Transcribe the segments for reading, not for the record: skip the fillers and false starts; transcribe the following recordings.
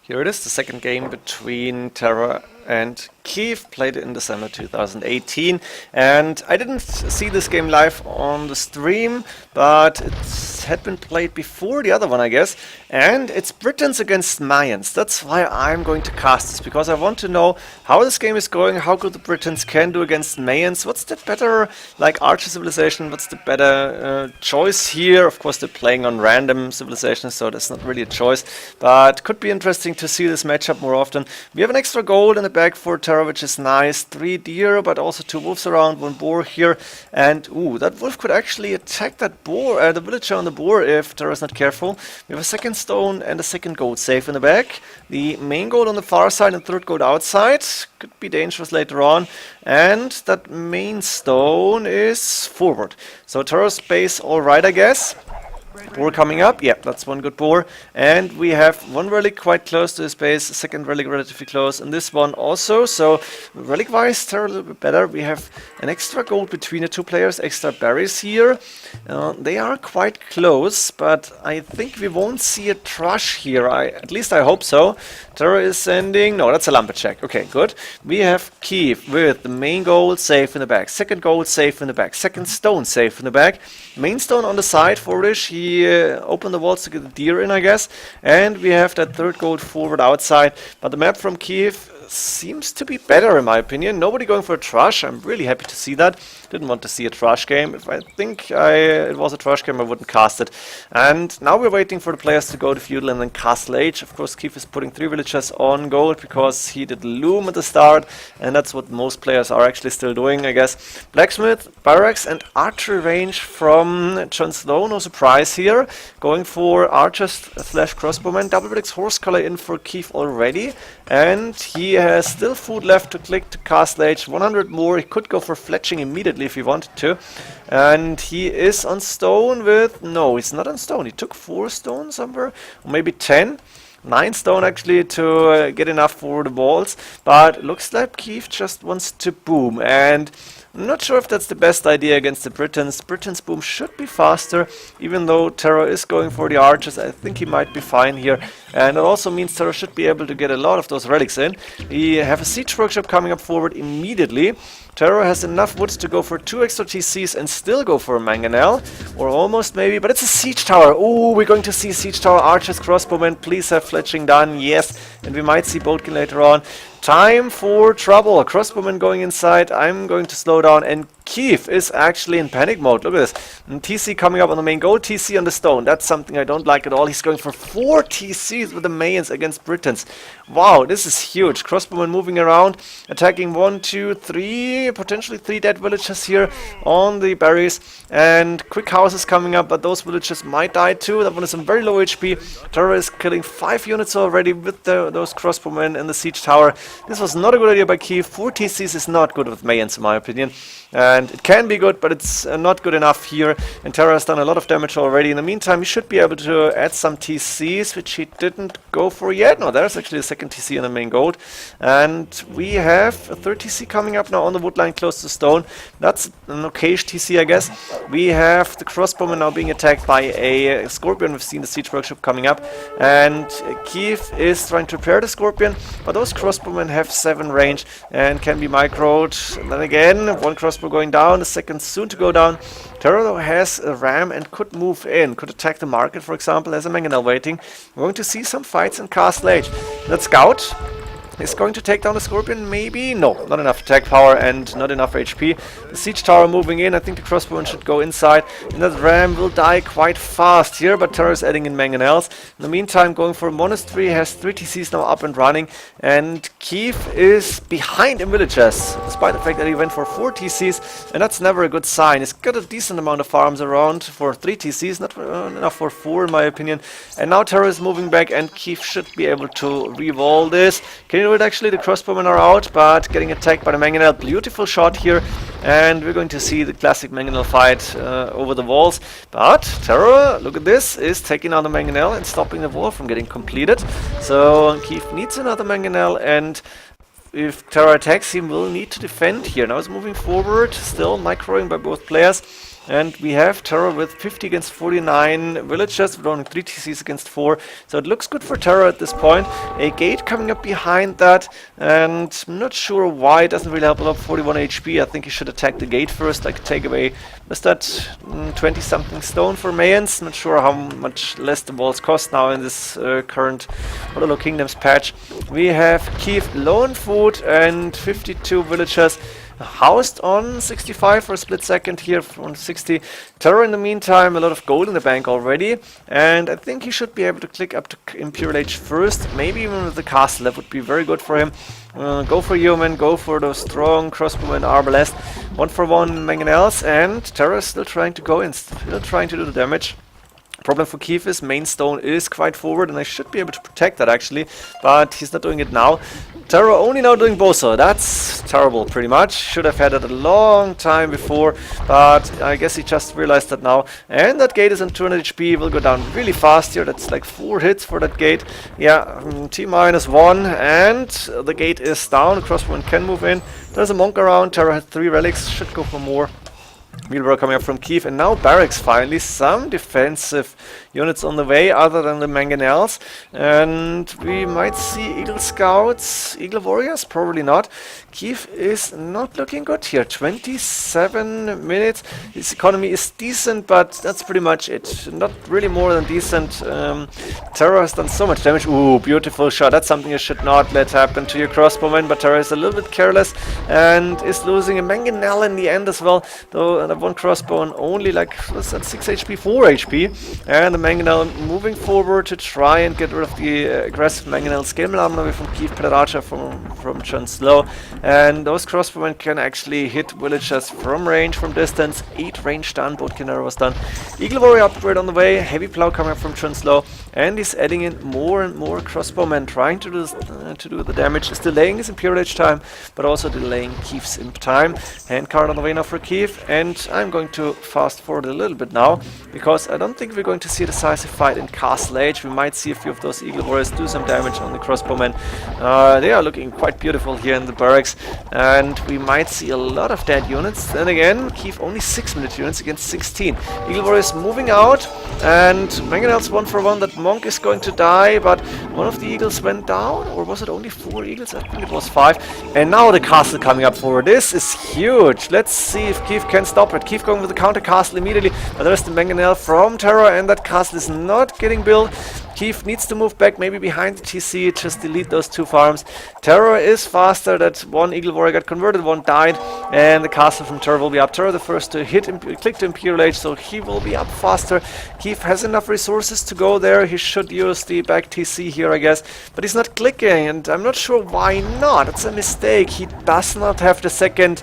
Here it is, the second game between Terra and Keif, played in December 2018, and I didn't see this game live on the stream, but it had been played before the other one, I guess, and it's Britons against Mayans. That's why I'm going to cast this, because I want to know how this game is going, how good the Britons can do against Mayans, what's the better, like, Archer civilization, what's the better choice here. Of course, they're playing on random civilizations, so that's not really a choice, but could be interesting to see this matchup more often. We have an extra gold in the back for Terra, which is nice. 3 deer, but also 2 wolves around, 1 boar here. And, ooh, that wolf could actually attack that boar, the villager on the boar, if Terra is not careful. We have a second stone and a second gold safe in the back. The main gold on the far side and third gold outside. Could be dangerous later on. And that main stone is forward. So Terra's base alright, I guess. Boar coming up, yeah, that's one good boar. And we have one relic quite close to his base, second relic relatively close, and this one also. So relic-wise, Terra a little bit better. We have an extra gold between the two players, extra berries here. They are quite close, but I think we won't see a trush here. At least I hope so. Terra is sending... No, that's a lumberjack. Okay, good. We have Keif with the main gold safe in the back, second gold safe in the back, second stone safe in the back, main stone on the side forwardish. He opened the walls to get the deer in, I guess, and we have that third gold forward outside. But the map from Keif seems to be better in my opinion. Nobody going for a trash. I'm really happy to see that. Didn't want to see a trash game. If I think it was a trash game, I wouldn't cast it. And now we're waiting for the players to go to feudal and then castle age. Of course, Keif is putting 3 villagers on gold because he did loom at the start, and that's what most players are actually still doing, I guess. Blacksmith, barracks, and archery range from JonSlow. No surprise here. Going for archers slash crossbowmen. Double bricks horse collar in for Keif already, and he has still food left to click to castle age. 100 more. He could go for fletching immediately if he wanted to, and he is on stone with... No, he's not on stone. He took 4 stone somewhere, or maybe 10. 9 stone actually to get enough for the walls, but looks like Keif just wants to boom, and I'm not sure if that's the best idea against the Britons. Britons boom should be faster, even though Terra is going for the archers. I think he might be fine here, and it also means Terra should be able to get a lot of those relics in. We have a siege workshop coming up forward immediately. Terra has enough woods to go for 2 extra TCs and still go for a mangonel, or almost maybe, but it's a siege tower. Oh, we're going to see siege tower, archers, crossbowmen. Please have fletching done, yes, and we might see boatkin later on. Time for trouble. Crossbowman going inside. I'm going to slow down, and Keif is actually in panic mode. Look at this. And TC coming up on the main gold, TC on the stone. That's something I don't like at all. He's going for 4 TCs with the Mayans against Britons. Wow, this is huge. Crossbowman moving around, attacking 1, 2, 3, potentially 3 dead villagers here on the berries. And quick houses coming up, but those villagers might die too. That one is some very low HP. Terra is killing 5 units already with those crossbowmen in the siege tower. This was not a good idea by Keif. 4 TCs is not good with Mayans in my opinion. And it can be good, but it's not good enough here. And Terra has done a lot of damage already. In the meantime, he should be able to add some TCs, which he didn't go for yet. No, there's actually a second TC in the main gold. And we have a third TC coming up now on the woodline close to stone. That's an okayish TC, I guess. We have the crossbowman now being attacked by a scorpion. We've seen the siege workshop coming up. And Keif is trying to repair the scorpion, but those crossbowmen have 7 range and can be microed. And then again, 1 crossbow going down, the second soon to go down. Terra though has a ram and could move in, could attack the market, for example, as a mangonel waiting. We're going to see some fights in castle age. That scout is going to take down the scorpion, maybe? No, not enough attack power and not enough HP. The siege tower moving in. I think the crossbowman should go inside, and that ram will die quite fast here, but Terra is adding in mangonels. In the meantime, going for a monastery, has 3 TCs now up and running, and Keif is behind in villagers, despite the fact that he went for 4 TCs, and that's never a good sign. He's got a decent amount of farms around for 3 TCs, not enough for 4 in my opinion. And now Terra is moving back, and Keif should be able to re-wall this. Can you do it actually? The crossbowmen are out, but getting attacked by the mangonel. Beautiful shot here, and we're going to see the classic mangonel fight over the walls. But Terra, look at this, is taking out the mangonel and stopping the wall from getting completed. So Keif needs another mangonel, and if Terra attacks, he will need to defend here. Now he's moving forward, still microing by both players. And we have Terror with 50 against 49 villagers, with only 3 TCs against 4. So it looks good for Terror at this point. A gate coming up behind that, and I'm not sure why it doesn't really help a lot. 41 HP. I think he should attack the gate first, like take away, was that 20-something stone for Mayans? Not sure how much less the walls cost now in this current Hollow Kingdoms patch. We have Keif low on food and 52 villagers housed on 65 for a split second here on 60. Terror in the meantime, a lot of gold in the bank already, and I think he should be able to click up to Imperial Age first, maybe even with the castle. That would be very good for him. Go for human, go for those strong crossbowmen, arbalest. 1-for-1 mangonels, and Terror is still trying to go in, still trying to do the damage. Problem for Keif is main stone is quite forward, and I should be able to protect that actually, but he's not doing it now. Terror only now doing Bosa. That's terrible, pretty much. Should have had it a long time before, but I guess he just realized that now. And that gate is on 200 HP, will go down really fast here. That's like 4 hits for that gate. Yeah, T-1, and the gate is down. Crossbowman can move in. There's a monk around. Terror has 3 relics, should go for more. Wheelbarrow coming up from Keif, and now barracks finally. Some defensive units on the way other than the mangonels, and we might see Eagle Scouts, Eagle Warriors, probably not. Keif is not looking good here. 27 minutes. His economy is decent, but that's pretty much it. Not really more than decent. Terror has done so much damage. Ooh, beautiful shot. That's something you should not let happen to your crossbowman, but Terror is a little bit careless and is losing a mangonel in the end as well, though. One crossbow and only like, what's that, 6 HP, 4 HP, and the mangonel moving forward to try and get rid of the aggressive mangonel. Scale alarm away from Keif, Pederacha from JonSlow, and those crossbowmen can actually hit villagers from range, from distance. 8 range done, both Canary was done. Eagle Warrior upgrade on the way, heavy plow coming up from JonSlow, and he's adding in more and more crossbowmen, trying to do the damage. He's delaying his Imperial Age time, but also delaying Keif's imp time. Hand card on the way now for Keif, and I'm going to fast forward a little bit now, because I don't think we're going to see a decisive fight in Castle Age. We might see a few of those Eagle Warriors do some damage on the crossbowmen. They are looking quite beautiful here in the barracks, and we might see a lot of dead units. Then again, Keif only 6-minute units against 16. Eagle Warriors moving out, and mangonels 1-for-1. That monk is going to die, but one of the eagles went down, or was it only 4 eagles? I think it was 5. And now the castle coming up forward. This is huge. Let's see if Keif can stop it. Keif going with the counter castle immediately, but there's the mangonel from Terror, and that castle is not getting built. Keif needs to move back, maybe behind the TC, just delete those 2 farms. Terror is faster. That 1 Eagle Warrior got converted, 1 died, and the castle from Terror will be up. Terror the first to hit, click to Imperial Age, so he will be up faster. Keif has enough resources to go there. He should use the back TC here, I guess, but he's not clicking, and I'm not sure why not. It's a mistake. He does not have the second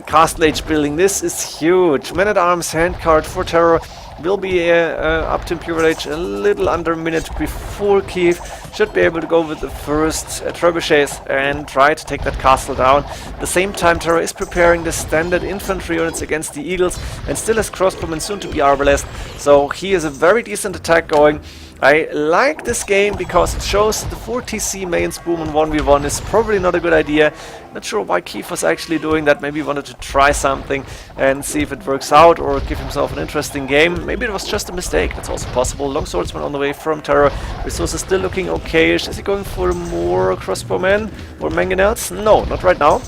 Castle Age building. This is huge. Man-at-Arms hand card for Terror will be up to Imperial Age a little under a minute before Keif should be able to go with the first trebuchets and try to take that castle down. At the same time, Terror is preparing the standard infantry units against the Eagles, and still has crossbowmen, soon to be arbalest, so he has a very decent attack going. I like this game because it shows that the 4 TC Mayans boom on 1v1 is probably not a good idea. Not sure why Keif was actually doing that. Maybe he wanted to try something and see if it works out, or give himself an interesting game. Maybe it was just a mistake. That's also possible. Long swordsman on the way from Terror. Resources still looking okay-ish. Is he going for more crossbowmen or mangonels? No, not right now.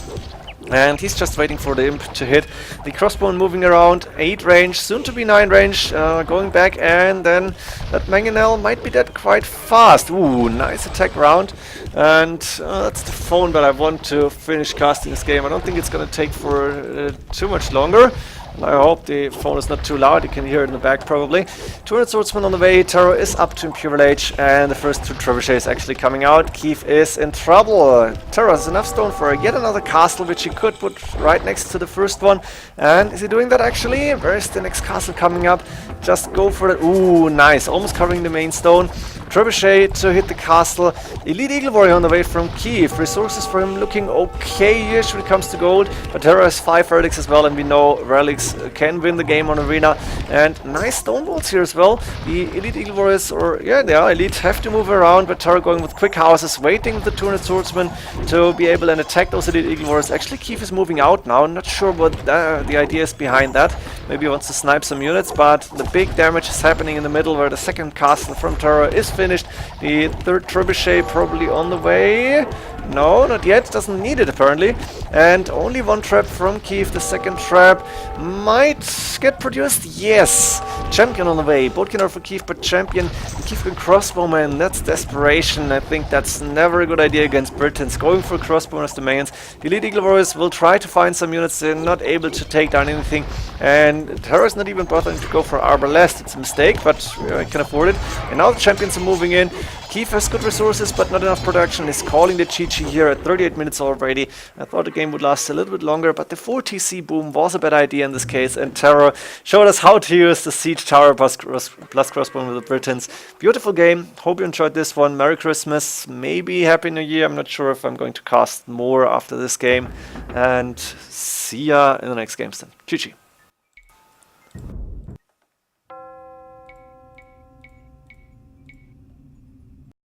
And he's just waiting for the imp to hit. The crossbow moving around, 8 range, soon to be 9 range, going back, and then that mangonel might be dead quite fast. Ooh, nice attack round. And that's the phone, but I want to finish casting this game. I don't think it's going to take for too much longer. I hope the phone is not too loud. You can hear it in the back probably. 200 swordsmen on the way. Terror is up to Imperial Age, and the first 2 trebuchets actually coming out. Keif is in trouble. Terror has enough stone for yet another castle, which he could put right next to the first one. And is he doing that actually? Where is the next castle coming up? Just go for it. Ooh, nice. Almost covering the main stone. Trebuchet to hit the castle. Elite Eagle Warrior on the way from Keif. Resources for him looking okay-ish when it comes to gold, but Terra has 5 relics as well, and we know relics can win the game on Arena. And nice stone balls here as well. The Elite Eagle Warriors, or yeah, they are elite, have to move around, but Terra going with quick houses, waiting with the 200 swordsmen to be able to attack those Elite Eagle Warriors. Actually, Keif is moving out now. I'm not sure what the idea is behind that. Maybe he wants to snipe some units, but the big damage is happening in the middle where the second castle from Terra is finished. The third trebuchet probably on the way. No, not yet. Doesn't need it apparently. And only one trap from Keif. The second trap might get produced. Yes. Champion on the way. Both can for Keif, but champion. Keif can crossbowman. That's desperation. I think that's never a good idea against Britons. Going for crossbow as the Mayans. The Elite Eagle Warriors will try to find some units. They're not able to take down anything. And Terra's not even bothering to go for Arbalest. It's a mistake, but I can afford it. And now the champions are moving in. Keif has good resources, but not enough production. He's calling the GG here at 38 minutes already. I thought the game would last a little bit longer, but the 4 TC boom was a bad idea in this case, and Terra showed us how to use the Siege Tower plus crossbow with the Britons. Beautiful game. Hope you enjoyed this one. Merry Christmas. Maybe Happy New Year. I'm not sure if I'm going to cast more after this game. And see ya in the next games then. GG.